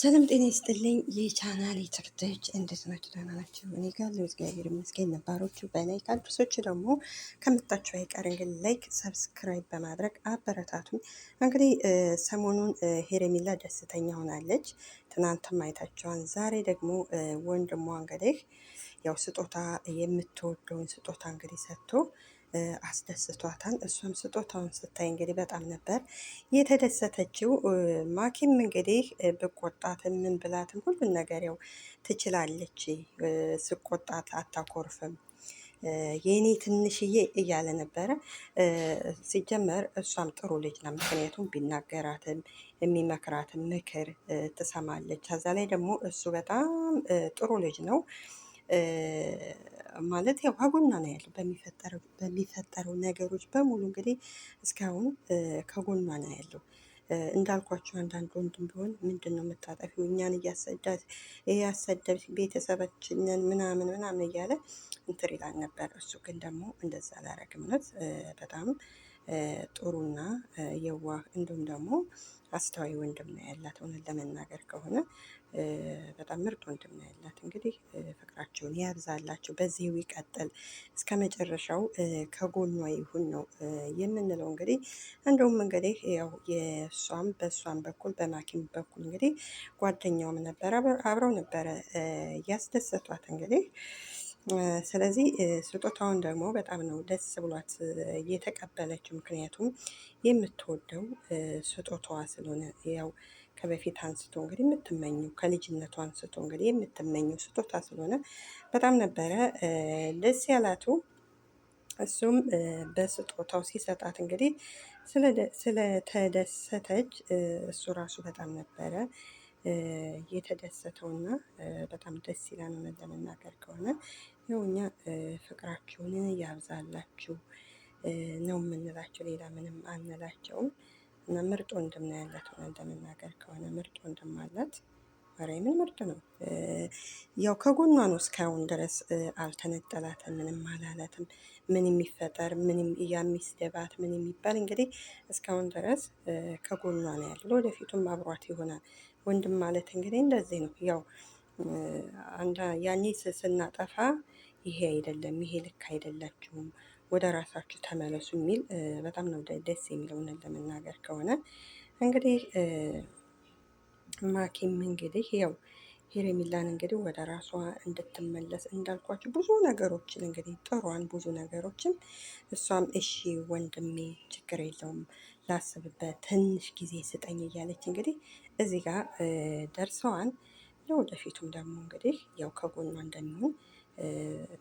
ሰላም ጤና ይስጥልኝ የቻናል ተከታዮች እንዴት ናችሁ? ደህና ናቸው። እኔ ጋር እግዚአብሔር ይመስገን። ነባሮቹ በላይክ አዲሶቹ ደግሞ ከመጣችሁ አይቀር እንግዲህ ላይክ ሰብስክራይብ በማድረግ አበረታቱኝ። እንግዲህ ሰሞኑን ሄርሜላ ደስተኛ ሆናለች። ትናንትም አይታችኋን። ዛሬ ደግሞ ወንድሟ እንግዲህ ያው ስጦታ የምትወደውን ስጦታ እንግዲህ ሰጥቶ አስደስቷታል። እሷም ስጦታውን ስታይ እንግዲህ በጣም ነበር የተደሰተችው። ማኪም እንግዲህ ብቆጣትም ምን ብላትም ሁሉን ነገር ያው ትችላለች። ስቆጣት አታኮርፍም። የኔ ትንሽዬ እያለ ነበረ። ሲጀመር እሷም ጥሩ ልጅ ነው። ምክንያቱም ቢናገራትም የሚመክራትም ምክር ትሰማለች። ከዛ ላይ ደግሞ እሱ በጣም ጥሩ ልጅ ነው። ማለት ያው ከጎኗ ነው ያለው በሚፈጠረው ነገሮች በሙሉ እንግዲህ እስካሁን ከጎኗ ነው ያለው። እንዳልኳቸው አንዳንድ ወንድም ቢሆን ምንድን ነው የምታጠፊው እኛን እያሰደብሽ ቤተሰባችንን ምናምን ምናምን እያለ እንትን ይላል ነበር። እሱ ግን ደግሞ እንደዛ አላረግም። እውነት በጣም ጥሩና የዋህ እንዲሁም ደግሞ አስተዋይ ወንድም ነው ያላት። እውነት ለመናገር ከሆነ በጣም ምርጥ ወንድም ነው ያላት። እንግዲህ ፍቅራቸውን ያብዛላቸው፣ በዚሁ ይቀጥል እስከ መጨረሻው ከጎኗ ይሁን ነው የምንለው። እንግዲህ እንደውም እንግዲህ ያው በእሷም በኩል በማኪም በኩል እንግዲህ ጓደኛውም ነበረ፣ አብረው ነበረ ያስደሰቷት እንግዲህ። ስለዚህ ስጦታውን ደግሞ በጣም ነው ደስ ብሏት የተቀበለችው። ምክንያቱም የምትወደው ስጦታዋ ስለሆነ ያው ከበፊት አንስቶ እንግዲህ የምትመኘው ከልጅነቷ አንስቶ እንግዲህ የምትመኘው ስጦታ ስለሆነ በጣም ነበረ ደስ ያላቱ። እሱም በስጦታው ሲሰጣት እንግዲህ ስለተደሰተች እሱ ራሱ በጣም ነበረ የተደሰተውና በጣም ደስ ይላል። እውነት ለመናገር ከሆነ ያው እኛ ፍቅራችሁን ያብዛላችሁ ነው የምንላቸው፣ ሌላ ምንም አንላቸውም። እና ምርጥ ወንድም ነው ያላት። እውነት ለመናገር ከሆነ ምርጥ ወንድም አላት። ማርያምን ምርጥ ነው። ያው ከጎኗ ነው እስካሁን ድረስ አልተነጠላትም፣ ምንም አላላትም። ምን የሚፈጠር ምንም የሚስደባት ምን የሚባል እንግዲህ እስካሁን ድረስ ከጎኗ ነው ያለው። ወደፊቱም አብሯት ይሆናል። ወንድም ማለት እንግዲህ እንደዚህ ነው። ያው ያኔ ስናጠፋ ይሄ አይደለም፣ ይሄ ልክ አይደላችሁም፣ ወደ ራሳችሁ ተመለሱ የሚል በጣም ነው ደስ የሚለው። እውነት ለመናገር ከሆነ እንግዲህ ማኪም እንግዲህ ያው ሄርሜላን እንግዲህ ወደ ራሷ እንድትመለስ እንዳልኳቸው ብዙ ነገሮችን እንግዲህ ጥሯን ብዙ ነገሮችን እሷም እሺ ወንድሜ ችግር የለውም ላስብበት ትንሽ ጊዜ ስጠኝ እያለች እንግዲህ እዚህ ጋር ደርሰዋል። ለወደፊቱም ደግሞ እንግዲህ ያው ከጎኗ እንደሚሆን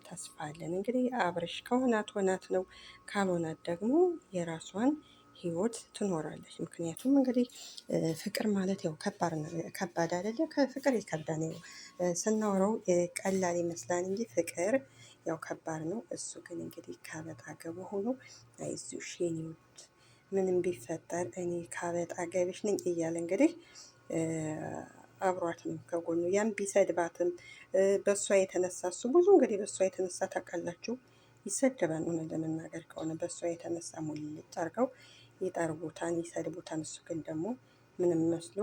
ተስፋ አለን። እንግዲህ አብርሽ ከሆናት ሆናት ነው፣ ካልሆናት ደግሞ የራሷን ህይወት ትኖራለች። ምክንያቱም እንግዲህ ፍቅር ማለት ያው ከባድ አይደለ? ከፍቅር ይከብዳል። ያው ስናወራው ቀላል ይመስላል እንጂ ፍቅር ያው ከባድ ነው። እሱ ግን እንግዲህ ካበጣ ገቡ ሆኖ አይዞሽ የኔ ውድ ምንም ቢፈጠር እኔ ካበጣ ገብሽ ነኝ እያለ እንግዲህ አብሯት ነው ከጎኑ። ያም ቢሰድባትም በእሷ የተነሳ እሱ ብዙ እንግዲህ በእሷ የተነሳ ታውቃላችሁ ይሰደባል። ሆነ ለመናገር ከሆነ በእሷ የተነሳ ሙልጭ አድርገው ይጠርቡታን ይሰድቡታን። እሱ ግን ደግሞ ምንም መስሎ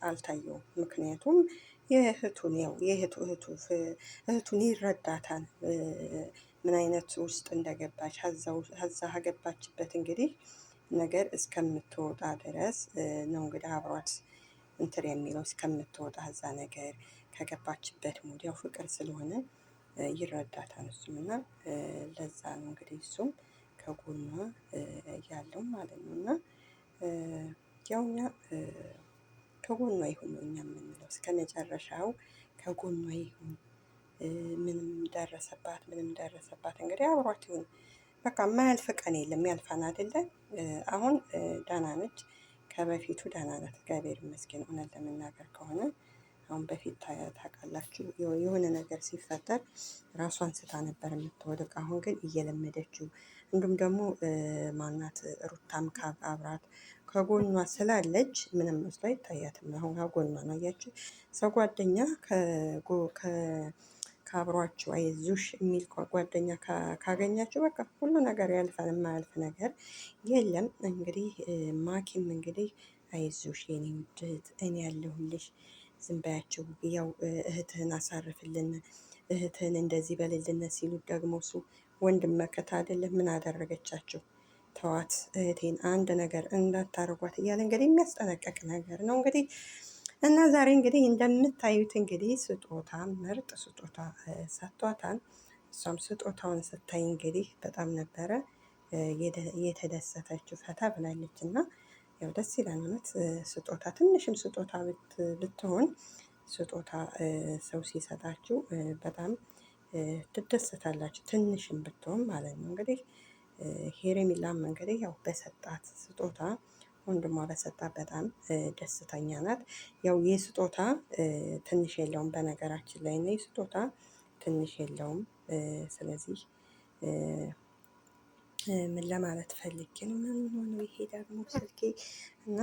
አልታየውም። ምክንያቱም እህቱን ይረዳታል ምን አይነት ውስጥ እንደገባች ሀዛ ከገባችበት እንግዲህ ነገር እስከምትወጣ ድረስ ነው እንግዲህ አብሯት እንትን የሚለው እስከምትወጣ እዛ ነገር ከገባችበት ሙድ ያው ፍቅር ስለሆነ ይረዳታል እሱም። እና ለዛ ነው እንግዲህ እሱም ከጎኗ ያለው ማለት ነው። እና ያው እኛ ከጎኗ ይሁን ነው እኛ የምንለው እስከ መጨረሻው ከጎኗ ይሁን። ምንም ደረሰባት እንግዲህ አብሯት ይሁን። በቃ የማያልፍ ቀን የለም፣ ያልፋን አይደለ? አሁን ደህና ነች፣ ከበፊቱ ደህና ናት፣ እግዚአብሔር ይመስገን። እውነት ለመናገር ከሆነ አሁን በፊት ታውቃላችሁ የሆነ ነገር ሲፈጠር ራሷን ስታ ነበር የምትወድቅ። አሁን ግን እየለመደችው እንዲሁም ደግሞ ማናት ሩታም አብራት ከጎኗ ስላለች ምንም መስሎ አይታያትም። አሁን ከጎኗ ነው። አያችሁ ሰው ጓደኛ ከአብሯችሁ አይዞሽ የሚል ጓደኛ ካገኛችሁ በቃ ሁሉ ነገር ያልፋል፣ የማያልፍ ነገር የለም። እንግዲህ ማኪም እንግዲህ አይዞሽ የኔ ውድ እህት እኔ ያለሁልሽ፣ ዝም በያቸው፣ ያው እህትህን አሳርፍልን፣ እህትህን እንደዚህ በልልን ሲሉት ደግሞ እሱ ወንድም መከታ አይደለም ምን አደረገቻቸው? ተዋት እህቴን አንድ ነገር እንዳታረጓት እያለ እንግዲህ የሚያስጠነቀቅ ነገር ነው እንግዲህ። እና ዛሬ እንግዲህ እንደምታዩት እንግዲህ ስጦታ ምርጥ ስጦታ ሰጥቷታል። እሷም ስጦታውን ስታይ እንግዲህ በጣም ነበረ የተደሰተችው፣ ፈታ ብላለች። እና ያው ደስ ይላል እውነት ስጦታ ትንሽም ስጦታ ብትሆን ስጦታ ሰው ሲሰጣችሁ በጣም ትደሰታላችሁ፣ ትንሽም ብትሆን ማለት ነው። እንግዲህ ሄርሜላም እንግዲህ ያው በሰጣት ስጦታ ወንድሟ በሰጣት በጣም ደስተኛ ናት። ያው ይህ ስጦታ ትንሽ የለውም በነገራችን ላይ ነው፣ ስጦታ ትንሽ የለውም። ስለዚህ ምን ለማለት ፈልጌ ነው? ምን ሆኖ ይሄ ደግሞ ስልኬ እና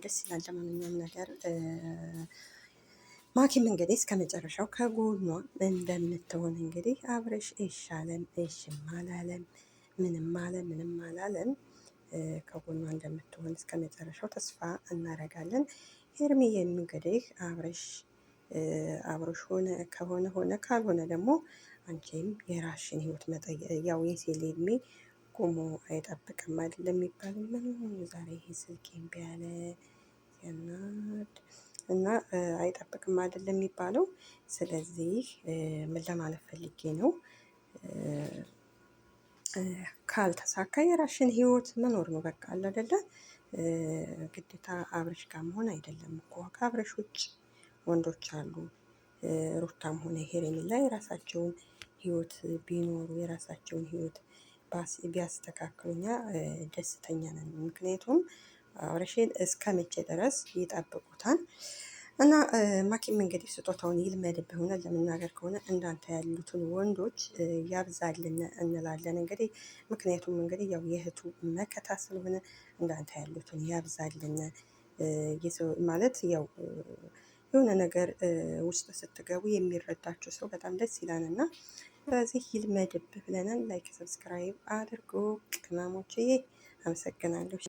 ደስ ይላል። ለማንኛውም ነገር ማኪም እንግዲህ እስከ መጨረሻው ከጎኗ እንደምትሆን እንግዲህ አብረሽ እሻለም እሽም አላለም፣ ምንም አለ ምንም አላለም፣ ከጎኗ እንደምትሆን እስከ መጨረሻው ተስፋ እናደርጋለን። ሄርሜዬም እንግዲህ አብረሽ ሆነ ከሆነ ሆነ፣ ካልሆነ ደግሞ አንቺም የራስሽን ህይወት መጠየቅ ያው የሴት እድሜ ቆሞ አይጠብቅም አይደለም የሚባለው። ምን ዛሬ ይሄ ስልክ እምቢ አለ እና አይጠብቅም አይደለም የሚባለው። ስለዚህ ምን ለማለት ፈልጌ ነው፣ ካልተሳካ የራስሽን ህይወት መኖር ነው በቃ አለ አይደለ። ግዴታ አብረሽ ጋር መሆን አይደለም እኮ፣ ከአብረሽ ውጭ ወንዶች አሉ። ሩታም ሆነ ሄርሜላ የራሳቸውን ህይወት ቢኖሩ የራሳቸውን ህይወት ቢያስተካክሉ እኛ ደስተኛ ነን። ምክንያቱም አብረሽን እስከ መቼ ድረስ ይጠብቁታል? እና ማኪም እንግዲህ ስጦታውን ይልመድብህ። እውነት ለመናገር ከሆነ እንዳንተ ያሉትን ወንዶች ያብዛልን እንላለን እንግዲህ። ምክንያቱም እንግዲህ ያው የእህቱ መከታ ስለሆነ እንዳንተ ያሉትን ያብዛልን ማለት ያው የሆነ ነገር ውስጥ ስትገቡ የሚረዳችሁ ሰው በጣም ደስ ይላል። እና ስለዚህ ይልመድብህ ብለናል። ላይክ ሰብስክራይብ አድርጎ ቅመሞችዬ፣ አመሰግናለሁ።